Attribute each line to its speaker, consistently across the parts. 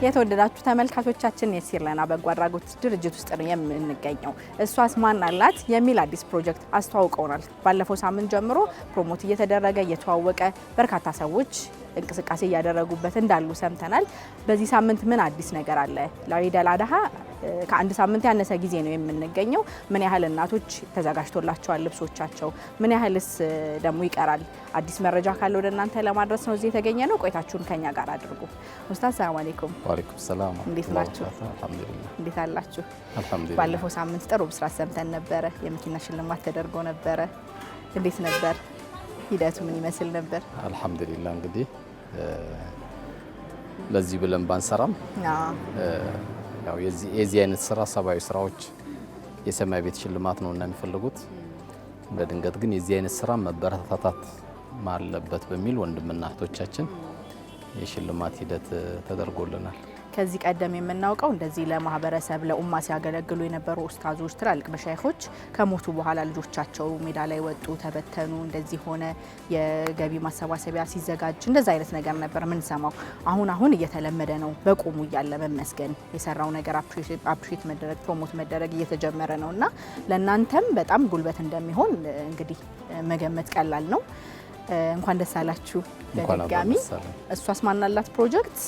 Speaker 1: የተወደዳችሁ ተመልካቾቻችን የሲርለና በጎ አድራጎት ድርጅት ውስጥ ነው የምንገኘው። እሷስ ማን አላት የሚል አዲስ ፕሮጀክት አስተዋውቀውናል። ባለፈው ሳምንት ጀምሮ ፕሮሞት እየተደረገ እየተዋወቀ በርካታ ሰዎች እንቅስቃሴ እያደረጉበት እንዳሉ ሰምተናል። በዚህ ሳምንት ምን አዲስ ነገር አለ? ለዒድ አል አድሃ ከአንድ ሳምንት ያነሰ ጊዜ ነው የምንገኘው። ምን ያህል እናቶች ተዘጋጅቶላቸዋል ልብሶቻቸው? ምን ያህልስ ደግሞ ይቀራል? አዲስ መረጃ ካለ ወደ እናንተ ለማድረስ ነው እዚህ የተገኘ ነው። ቆይታችሁን ከኛ ጋር አድርጉ። ኡስታዝ ሰላም አለይኩም።
Speaker 2: ወአለይኩም ሰላም።
Speaker 1: እንዴት ናችሁ?
Speaker 2: አልሐምዱሊላህ።
Speaker 1: እንዴት አላችሁ?
Speaker 2: አልሐምዱሊላህ።
Speaker 1: ባለፈው ሳምንት ጥሩ ብስራት ሰምተን ነበረ። የመኪና ሽልማት ተደርጎ ነበረ። እንዴት ነበር ሂደቱ? ምን ይመስል ነበር?
Speaker 2: አልሐምዱሊላህ። እንግዲህ ለዚህ ብለን ባንሰራም ያው የዚህ አይነት ስራ ሰብአዊ ስራዎች የሰማይ ቤት ሽልማት ነው እና የሚፈልጉት በድንገት ግን የዚህ አይነት ስራ መበረታታት ማለበት በሚል ወንድምና እህቶቻችን የሽልማት ሂደት ተደርጎልናል።
Speaker 1: ከዚህ ቀደም የምናውቀው እንደዚህ ለማህበረሰብ ለኡማ ሲያገለግሉ የነበሩ ኡስታዞች ትላልቅ መሻይኾች ከሞቱ በኋላ ልጆቻቸው ሜዳ ላይ ወጡ፣ ተበተኑ፣ እንደዚህ ሆነ፣ የገቢ ማሰባሰቢያ ሲዘጋጅ እንደዛ አይነት ነገር ነበር የምንሰማው። አሁን እየተለመደ ነው። በቁሙ እያለ መመስገን፣ የሰራው ነገር አፕሪሼት መደረግ፣ ፕሮሞት መደረግ እየተጀመረ ነው እና ለእናንተም በጣም ጉልበት እንደሚሆን እንግዲህ መገመት ቀላል ነው። እንኳን ደስ አላችሁ በድጋሚ። እሷስ ማን አላት ፕሮጀክት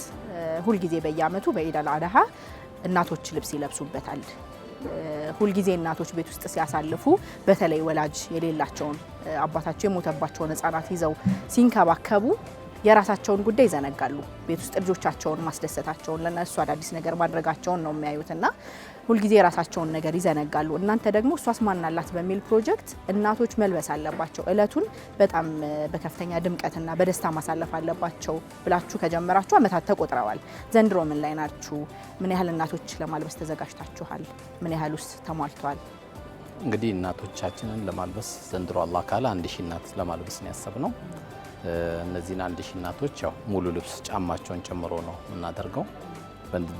Speaker 1: ሁልጊዜ በየአመቱ በዒድ አል አድሃ እናቶች ልብስ ይለብሱበታል። ሁልጊዜ እናቶች ቤት ውስጥ ሲያሳልፉ በተለይ ወላጅ የሌላቸውን አባታቸው የሞተባቸውን ህፃናት ይዘው ሲንከባከቡ የራሳቸውን ጉዳይ ይዘነጋሉ። ቤት ውስጥ ልጆቻቸውን ማስደሰታቸውን ለነሱ አዳዲስ ነገር ማድረጋቸውን ነው የሚያዩትና ሁልጊዜ የራሳቸውን ነገር ይዘነጋሉ። እናንተ ደግሞ እሷስ ማን አላት በሚል ፕሮጀክት እናቶች መልበስ አለባቸው፣ እለቱን በጣም በከፍተኛ ድምቀትና በደስታ ማሳለፍ አለባቸው ብላችሁ ከጀመራችሁ አመታት ተቆጥረዋል። ዘንድሮ ምን ላይ ናችሁ? ምን ያህል እናቶች ለማልበስ ተዘጋጅታችኋል? ምን ያህል ውስጥ ተሟልቷል?
Speaker 2: እንግዲህ እናቶቻችንን ለማልበስ ዘንድሮ አላህ ካለ 1000 እናት ለማልበስ ነው ያሰብነው። እነዚህን 1000 እናቶች ያው ሙሉ ልብስ ጫማቸውን ጨምሮ ነው የምናደርገው።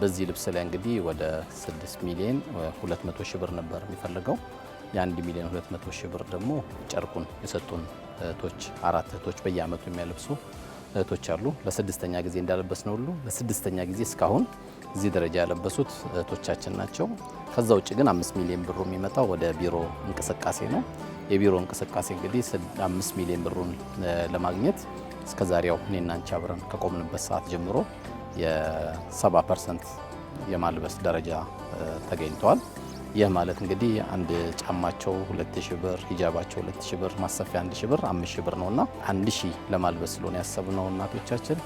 Speaker 2: በዚህ ልብስ ላይ እንግዲህ ወደ 6 ሚሊዮን 200 ሺህ ብር ነበር የሚፈልገው። የ1 ሚሊዮን 200 ሺህ ብር ደግሞ ጨርቁን የሰጡን እህቶች 4 እህቶች በየአመቱ የሚያለብሱ እህቶች አሉ። ለስድስተኛ ጊዜ እንዳለበስ ነው ሁሉ ለስድስተኛ ጊዜ እስካሁን እዚህ ደረጃ ያለበሱት እህቶቻችን ናቸው። ከዛ ውጭ ግን 5 ሚሊዮን ብሩ የሚመጣው ወደ ቢሮ እንቅስቃሴ ነው። የቢሮ እንቅስቃሴ እንግዲህ 5 ሚሊዮን ብሩን ለማግኘት እስከዛሬው እኔና አንቺ አብረን ከቆምንበት ሰዓት ጀምሮ የ70% የማልበስ ደረጃ ተገኝቷል። ይህ ማለት እንግዲህ አንድ ጫማቸው 2000 ብር፣ ሂጃባቸው 2000 ብር፣ ማሰፊያ 1000 ብር፣ 5000 ብር ነውና 1000 ለማልበስ ስለሆነ ያሰብነው እናቶቻችን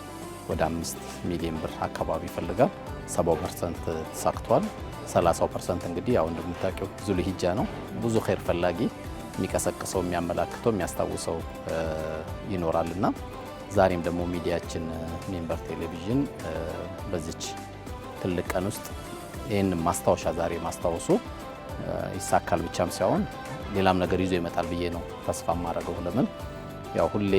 Speaker 2: ወደ 5 ሚሊዮን ብር አካባቢ ይፈልጋል። 70% ተሳክቷል። 30% እንግዲህ ያው እንደምታውቂው ዙልሂጃ ነው። ብዙ ኸይር ፈላጊ የሚቀሰቅሰው የሚያመላክተው የሚያስታውሰው ይኖራልና ዛሬም ደግሞ ሚዲያችን ሚንበር ቴሌቪዥን በዚች ትልቅ ቀን ውስጥ ይህን ማስታወሻ ዛሬ ማስታወሱ ይሳካል ብቻም ሳይሆን ሌላም ነገር ይዞ ይመጣል ብዬ ነው ተስፋ ማድረገው። ለምን ያው ሁሌ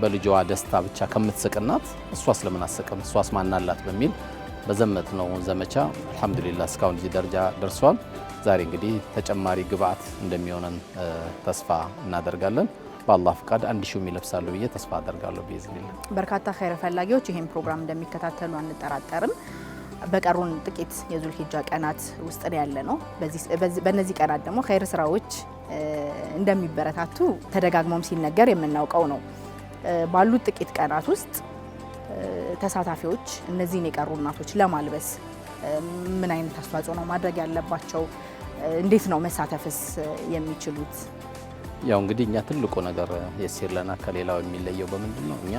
Speaker 2: በልጇ ደስታ ብቻ ከምትስቅናት እሷስ ለምን አስቅም እሷስ ማን አላት በሚል በዘመት ነው ዘመቻ አልহামዱሊላህ እስካሁን እዚህ ደረጃ ደርሷል። ዛሬ እንግዲህ ተጨማሪ ግብአት እንደሚሆነን ተስፋ እናደርጋለን። በአላህ ፍቃድ 1000 ይለብሳሉ ብዬ ተስፋ አደርጋለሁ። ቢዝኒላህ
Speaker 1: በርካታ ኸይር ፈላጊዎች ይሄን ፕሮግራም እንደሚከታተሉ አንጠራጠርም። በቀሩን ጥቂት የዙልሂጃ ቀናት ውስጥ ያለ ነው። በእነዚህ ቀናት ደግሞ ኸይር ስራዎች እንደሚበረታቱ ተደጋግሞም ሲነገር የምናውቀው ነው። ባሉት ጥቂት ቀናት ውስጥ ተሳታፊዎች እነዚህን የቀሩ እናቶች ለማልበስ ምን አይነት አስተዋጽኦ ነው ማድረግ ያለባቸው? እንዴት ነው መሳተፍስ የሚችሉት?
Speaker 2: ያው እንግዲህ እኛ ትልቁ ነገር የሲርለና ከሌላው የሚለየው በምንድነው? እኛ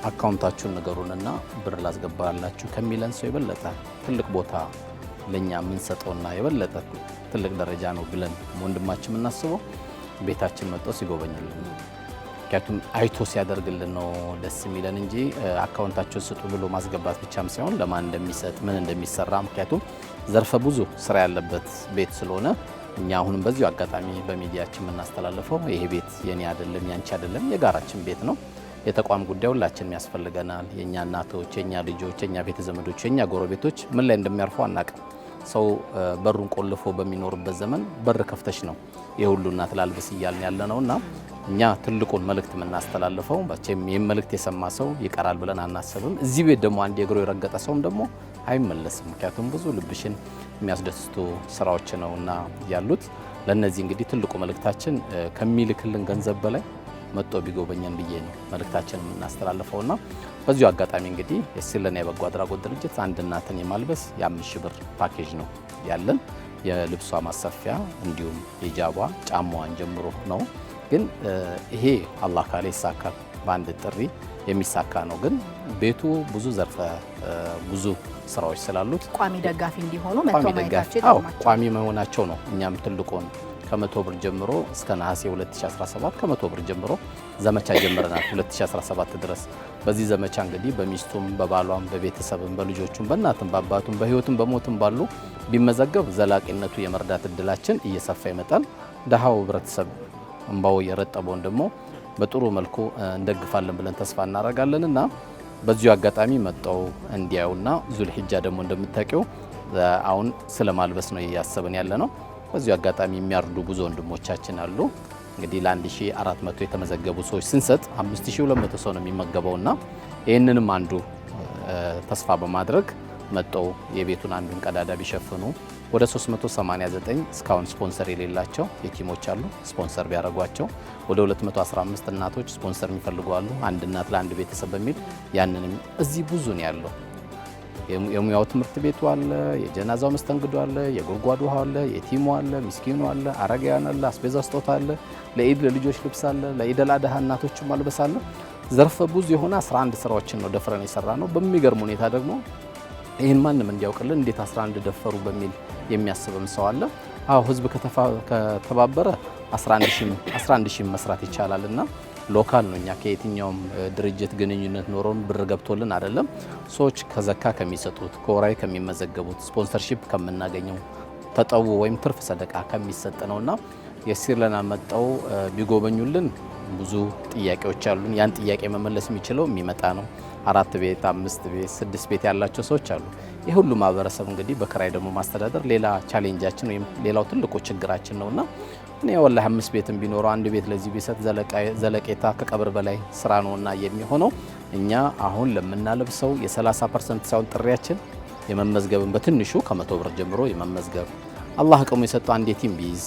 Speaker 2: አካውንታችሁን ንገሩንና ብር ላስገባላችሁ ከሚለን ሰው የበለጠ ትልቅ ቦታ ለኛ ምን ሰጠውና የበለጠ ትልቅ ደረጃ ነው ብለን ወንድማችን የምናስበው ቤታችን መጥቶ ሲጎበኝልን ነው። ምክንያቱም አይቶ ሲያደርግልን ነው ደስ የሚለን እንጂ አካውንታቸውን ስጡ ብሎ ማስገባት ብቻም ሳይሆን ለማን እንደሚሰጥ ምን እንደሚሰራ፣ ምክንያቱም ዘርፈ ብዙ ስራ ያለበት ቤት ስለሆነ እኛ አሁንም በዚሁ አጋጣሚ በሚዲያችን የምናስተላልፈው ይሄ ቤት የኔ አይደለም ያንቺ አይደለም የጋራችን ቤት ነው። የተቋም ጉዳይ ሁላችንም ያስፈልገናል። የኛ እናቶች፣ የኛ ልጆች፣ የኛ ቤተ ዘመዶች፣ የኛ ጎረቤቶች ምን ላይ እንደሚያርፉ አናውቅም። ሰው በሩን ቆልፎ በሚኖርበት ዘመን በር ከፍተሽ ነው የሁሉ እናት ላልብስ እያልን ያለ ነውና እኛ ትልቁን መልእክት የምናስተላልፈው መቼም ይህን መልእክት የሰማ ሰው ይቀራል ብለን አናስብም። እዚህ ቤት ደግሞ አንድ የእግሮ የረገጠ ሰውም ደግሞ አይመለስም። ምክንያቱም ብዙ ልብሽን የሚያስደስቱ ስራዎች ነውና ያሉት። ለነዚህ እንግዲህ ትልቁ መልእክታችን ከሚልክልን ገንዘብ በላይ መጥቶ ቢጎበኘን ብዬ ነው መልእክታችን የምናስተላልፈውና በዚሁ አጋጣሚ እንግዲህ የሲለና የበጎ አድራጎት ድርጅት አንድ እናትን የማልበስ የ5,000 ብር ፓኬጅ ነው ያለን። የልብሷ ማሰፊያ እንዲሁም የጃቧ ጫማዋን ጀምሮ ነው። ግን ይሄ አላህ ካለ ይሳካል። በአንድ ጥሪ የሚሳካ ነው። ግን ቤቱ ብዙ ዘርፈ ብዙ ስራዎች ስላሉት
Speaker 1: ቋሚ ደጋፊ እንዲሆኑ መጥተው ማየታቸው ይጠቅማቸዋል።
Speaker 2: ቋሚ መሆናቸው ነው። እኛም ትልቁን ከ100 ብር ጀምሮ እስከ ነሐሴ 2017 ከ100 ብር ጀምሮ ዘመቻ ጀምረናል 2017 ድረስ። በዚህ ዘመቻ እንግዲህ በሚስቱም በባሏም በቤተሰብም በልጆቹም በእናትም በአባቱም በህይወትም በሞትም ባሉ ቢመዘገብ ዘላቂነቱ የመርዳት እድላችን እየሰፋ ይመጣል። ደሃው ህብረተሰብ እንባው የረጠበውን ደግሞ በጥሩ መልኩ እንደግፋለን ብለን ተስፋ እናደርጋለንና በዚሁ አጋጣሚ መጣው እንዲያዩና ዙልሂጃ ደግሞ እንደምታውቂው አሁን ስለማልበስ ነው እያሰብን ያለ ነው። በዚሁ አጋጣሚ የሚያርዱ ብዙ ወንድሞቻችን አሉ። እንግዲህ ለ1400 የተመዘገቡ ሰዎች ስንሰጥ 5200 ሰው ነው የሚመገበውና ይህንንም አንዱ ተስፋ በማድረግ መጣው የቤቱን አንዱን ቀዳዳ ቢሸፍኑ ወደ 389 እስካሁን ስፖንሰር የሌላቸው የቲሞች አሉ። ስፖንሰር ቢያደርጓቸው ወደ 215 እናቶች ስፖንሰር የሚፈልጉ አሉ። አንድ እናት ለአንድ ቤተሰብ በሚል ያንንም እዚህ ብዙ ነው ያለው። የሙያው ትምህርት ቤቱ አለ፣ የጀናዛው መስተንግዶ አለ፣ የጉድጓድ ውሃ አለ፣ የቲሙ አለ፣ ሚስኪኑ አለ፣ አረጋውያን አለ፣ አስቤዛ ስጦታ አለ፣ ለኢድ ለልጆች ልብስ አለ፣ ለኢድ አልአድሃ እናቶችም ማልበስ አለ። ዘርፈ ብዙ የሆነ 11 ስራዎችን ነው ደፍረን የሰራ ነው። በሚገርም ሁኔታ ደግሞ ይህን ማንም እንዲያውቅልን እንዴት 11 ደፈሩ በሚል የሚያስብም ሰው አለ። አዎ ህዝብ ከተባበረ 11 ሺህ መስራት ይቻላልና ሎካል ነው። እኛ ከየትኛውም ድርጅት ግንኙነት ኖሮን ብር ገብቶልን አይደለም። ሰዎች ከዘካ ከሚሰጡት ከወራይ ከሚመዘገቡት ስፖንሰርሺፕ ከምናገኘው ተጠው ወይም ትርፍ ሰደቃ ከሚሰጥ ነውና የሲለና መጣው ቢጎበኙልን ብዙ ጥያቄዎች አሉን። ያን ጥያቄ መመለስ የሚችለው የሚመጣ ነው። 4 ቤት 5 ቤት 6 ቤት ያላቸው ሰዎች አሉ። ይህ ሁሉ ማህበረሰብ እንግዲህ በክራይ ደግሞ ማስተዳደር ሌላ ቻሌንጃችን ወይም ሌላው ትልቁ ችግራችን ነውና እኔ ወላሂ 5 ቤትም ቢኖረው አንድ ቤት ለዚህ ቢሰጥ ዘለቄታ ከቀብር በላይ ስራ ነውና የሚሆነው እኛ አሁን ለምናለብሰው የ30% ሳይሆን ጥሪያችን የመመዝገብን በትንሹ ከ100 ብር ጀምሮ የመመዝገብ አላህ አቅሙ የሰጠው አንድ የቲም ቢይዝ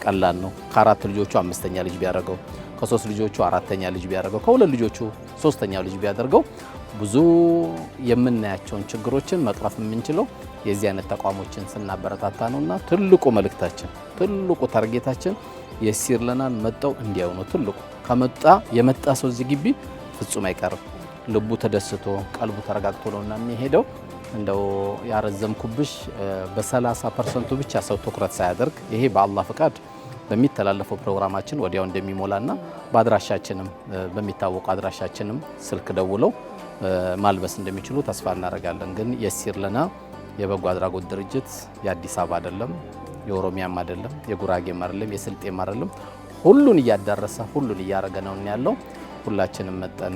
Speaker 2: ቀላል ነው። ከ4 ልጆቹ 5ኛ ልጅ ቢያደርገው ከ3 ልጆቹ 4ኛ ልጅ ቢያደርገው ከ2 ልጆቹ 3ኛው ልጅ ቢያደርገው ብዙ የምናያቸውን ችግሮችን መቅረፍ የምንችለው የዚህ አይነት ተቋሞችን ስናበረታታ ነውና ትልቁ መልእክታችን ትልቁ ታርጌታችን የሲለናን መጣው እንዲያው ነው። ትልቁ ከመጣ የመጣ ሰው እዚህ ግቢ ፍጹም አይቀርም። ልቡ ተደስቶ ቀልቡ ተረጋግቶ ነውና የሚሄደው። እንደው ያረዘምኩብሽ በ30% ብቻ ሰው ትኩረት ሳያደርግ ይሄ በአላህ ፍቃድ በሚተላለፈው ፕሮግራማችን ወዲያው እንደሚሞላና በአድራሻችንም በሚታወቁ አድራሻችንም ስልክ ደውለው ማልበስ እንደሚችሉ ተስፋ እናደርጋለን። ግን የሲለና የበጎ አድራጎት ድርጅት የአዲስ አበባ አይደለም፣ የኦሮሚያም አይደለም፣ የጉራጌም አይደለም፣ የስልጤም አይደለም። ሁሉን እያዳረሰ ሁሉን እያደረገ ነው ያለው። ሁላችንም መጠን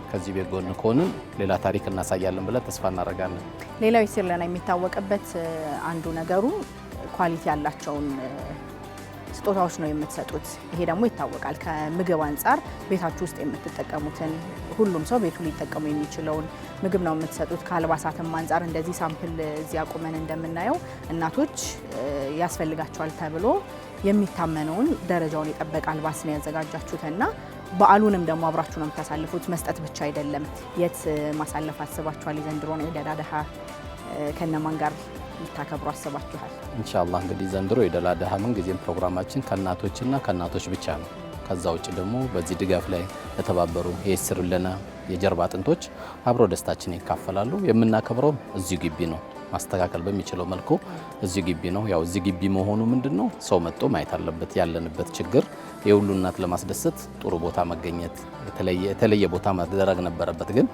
Speaker 2: ከዚህ ቤት ጎን ከሆንን ሌላ ታሪክ እናሳያለን ብለን ተስፋ እናደርጋለን።
Speaker 1: ሌላው ሲለና የሚታወቅበት አንዱ ነገሩ ኳሊቲ ያላቸውን ስጦታዎች ነው የምትሰጡት። ይሄ ደግሞ ይታወቃል። ከምግብ አንጻር ቤታችሁ ውስጥ የምትጠቀሙትን ሁሉም ሰው ቤቱ ሊጠቀሙ የሚችለውን ምግብ ነው የምትሰጡት። ከአልባሳትም አንጻር እንደዚህ ሳምፕል እዚህ አቁመን እንደምናየው እናቶች ያስፈልጋቸዋል ተብሎ የሚታመነውን ደረጃውን የጠበቀ አልባስ ነው ያዘጋጃችሁትና በዓሉንም ደግሞ አብራችሁ ነው የምታሳልፉት። መስጠት ብቻ አይደለም። የት ማሳለፍ አስባችኋል? የዘንድሮ ነው የኢድ አል አድሃ ከነማን ጋር ልታከብሩ አስባችኋል? ኢንሻአላህ
Speaker 2: እንግዲህ ዘንድሮ የኢድ አል አድሃ ምን ጊዜም ፕሮግራማችን ከእናቶችና ከእናቶች ብቻ ነው። ከዛ ውጭ ደግሞ በዚህ ድጋፍ ላይ ለተባበሩ የሲለና የጀርባ አጥንቶች አብሮ ደስታችን ይካፈላሉ። የምናከብረው እዚሁ ግቢ ነው። ማስተካከል በሚችለው መልኩ እዚህ ግቢ ነው። ያው እዚህ ግቢ መሆኑ ምንድነው ሰው መጥቶ ማየት አለበት ያለንበት ችግር የሁሉ እናት ለማስደሰት ጥሩ ቦታ መገኘት የተለየ ቦታ ማድረግ ነበረበት። ግን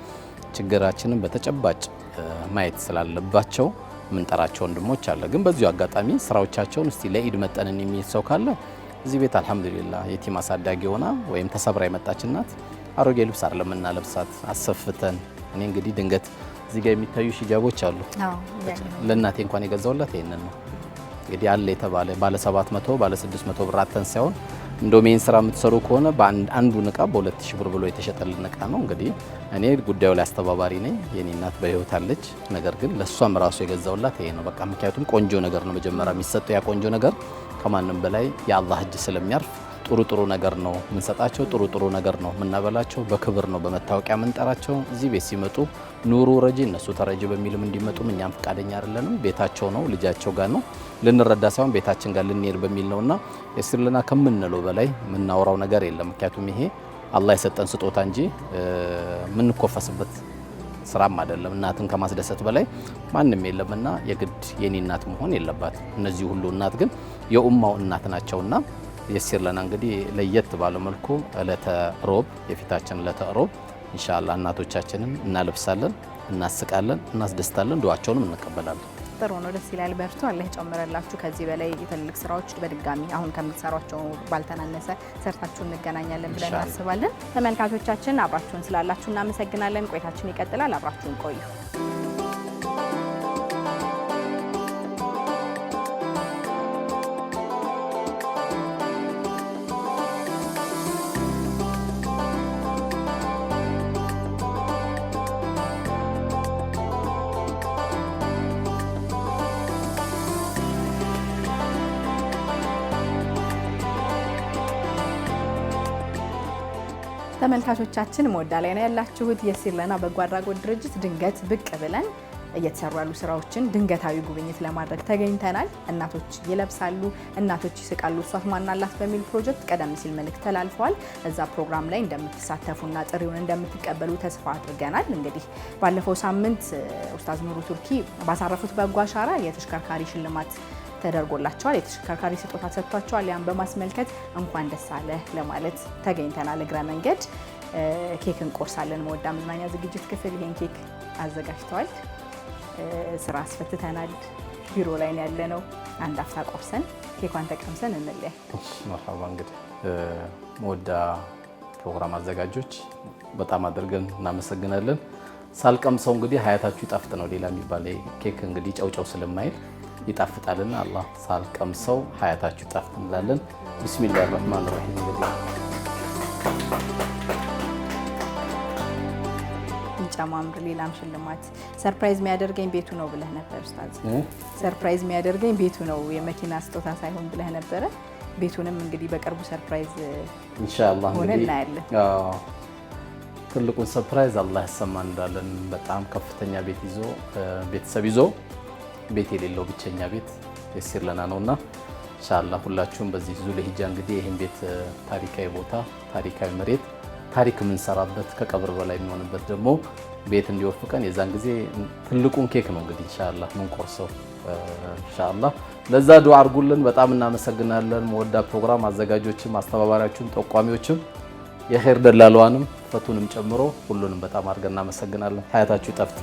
Speaker 2: ችግራችንን በተጨባጭ ማየት ስላለባቸው ምንጠራቸው ወንድሞች አለ። ግን በዚሁ አጋጣሚ ስራዎቻቸውን እስቲ ለኢድ መጠንን የሚል ሰው ካለ እዚህ ቤት አልহামዱሊላህ የቲም አሳዳጊ ሆና ወይም ተሰብራ የመጣች እናት አሮጌ ልብስ አይደለም እና ለብሳት አሰፍተን እኔ እንግዲህ ድንገት እዚህ ጋር የሚታዩ ሂጃቦች አሉ። ለእናቴ እንኳን የገዛውላት ይሄንን ነው። እንግዲህ አለ የተባለ ባለ 700 ባለ 600 ብር አተን ሳይሆን እንደው ሜን ስራ የምትሰሩ ከሆነ በአንዱ ንቃ በ2000 ብር ብሎ የተሸጠልን ንቃ ነው። እንግዲህ እኔ ጉዳዩ ላይ አስተባባሪ ነኝ። የኔ እናት በህይወት አለች። ነገር ግን ለሷም ራሱ የገዛውላት ይሄ ነው። በቃ ምክንያቱም ቆንጆ ነገር ነው መጀመሪያ የሚሰጠው ያ ቆንጆ ነገር ከማንም በላይ የአላህ እጅ ስለሚያርፍ ጥሩ ነገር ነው የምንሰጣቸው። ጥሩ ነገር ነው የምናበላቸው። በክብር ነው በመታወቂያ የምንጠራቸው። እዚህ ቤት ሲመጡ ኑሩ ረጂ እነሱ ተረጂ በሚልም እንዲመጡም እኛም ፈቃደኛ አይደለንም። ቤታቸው ነው ልጃቸው ጋር ነው ልንረዳ ሳይሆን ቤታችን ጋር ልንሄድ በሚል ነውና የስርልና ከምንለው በላይ የምናወራው ነገር የለም። ምክንያቱም ይሄ አላህ የሰጠን ስጦታ እንጂ የምንኮፈስበት ስራም አይደለም። እናትን ከማስደሰት በላይ ማንም የለምና የግድ የኔ እናት መሆን የለባትም። እነዚህ ሁሉ እናት ግን የኡማው እናት ናቸውና የሲርለና እንግዲህ ለየት ባለ መልኩ እለተ ሮብ የፊታችን እለተ ሮብ ኢንሻአላህ እናቶቻችንን እናለብሳለን፣ እናስቃለን፣ እናስደስታለን፣ ዱዓቸውንም እንቀበላለን።
Speaker 1: ጥሩ ነው፣ ደስ ይላል። በርቱ፣ አላህ ይጨምረላችሁ። ከዚህ በላይ የትልቅ ስራዎች በድጋሚ አሁን ከምትሰሯቸው ባልተናነሰ ሰርታችሁ እንገናኛለን ብለን እናስባለን። ተመልካቾቻችን አብራችሁን ስላላችሁ እናመሰግናለን። ቆይታችን ይቀጥላል። አብራችሁን ቆዩ። ተመልካቾቻችን ሞዳ ላይ ነው ያላችሁት። የሲርለና በጎ አድራጎት ድርጅት ድንገት ብቅ ብለን እየተሰሩ ያሉ ስራዎችን ድንገታዊ ጉብኝት ለማድረግ ተገኝተናል። እናቶች ይለብሳሉ፣ እናቶች ይስቃሉ፣ እሷት ማናላት በሚል ፕሮጀክት ቀደም ሲል መልእክት ተላልፈዋል። እዛ ፕሮግራም ላይ እንደምትሳተፉና ጥሪውን እንደምትቀበሉ ተስፋ አድርገናል። እንግዲህ ባለፈው ሳምንት ኡስታዝ ኑሩ ቱርኪ ባሳረፉት በጎ አሻራ የተሽከርካሪ ሽልማት ተደርጎላቸዋል። የተሽከርካሪ ስጦታ ሰጥቷቸዋል። ያን በማስመልከት እንኳን ደስ አለ ለማለት ተገኝተናል። እግረ መንገድ ኬክ እንቆርሳለን። መወዳ መዝናኛ ዝግጅት ክፍል ይሄን ኬክ አዘጋጅተዋል። ስራ አስፈትተናል። ቢሮ ላይ ነው ያለነው። አንድ አፍታ ቆርሰን ኬኳን ተቀምሰን እንለያይ።
Speaker 2: መርሐባ። እንግዲህ መወዳ ፕሮግራም አዘጋጆች በጣም አድርገን እናመሰግናለን። ሳልቀምሰው እንግዲህ ሀያታችሁ ይጣፍጥ ነው ሌላ የሚባል ኬክ እንግዲህ ጨውጨው ስለማይል ይጣፍጣልና አላህ ሳልቀምሰው ሀያታችሁ ይጣፍጥ እንላለን። ቢስሚላሂር ረህማኒር ረሂም። እንግዲህ
Speaker 1: ጨማምር ሌላም ሽልማት ሰርፕራይዝ የሚያደርገኝ ቤቱ ነው ብለህ ነበር ኡስታዝ። ሰርፕራይዝ የሚያደርገኝ ቤቱ ነው የመኪና ስጦታ ሳይሆን ብለህ ነበረ። ቤቱንም እንግዲህ በቅርቡ ሰርፕራይዝ ኢንሻአላህ ሆነ እናያለን።
Speaker 2: ትልቁን ሰርፕራይዝ አላህ ያሰማን እንዳለን። በጣም ከፍተኛ ቤት ይዞ ቤተሰብ ይዞ ቤት የሌለው ብቸኛ ቤት የሲርለና ነውና ኢንሻአላህ ሁላችሁም በዚህ ዙልሂጃ እንግዲህ ይሄን ቤት ታሪካዊ ቦታ ታሪካዊ መሬት ታሪክ የምንሰራበት ከቀብር በላይ የሚሆንበት ደግሞ ቤት እንዲወፍቀን የዛን ጊዜ ትልቁን ኬክ ነው እንግዲህ ኢንሻአላህ ምን ቆርሰው ኢንሻአላህ ለዛ ዱዓ አድርጉልን። በጣም እናመሰግናለን። መወዳ ፕሮግራም አዘጋጆችም አስተባባሪዎችም ጠቋሚዎችም የኸይር ደላሏንም ፈቱንም ጨምሮ ሁሉንም በጣም አድርገን እናመሰግናለን። ሀያታችሁ ይጣፍጥ።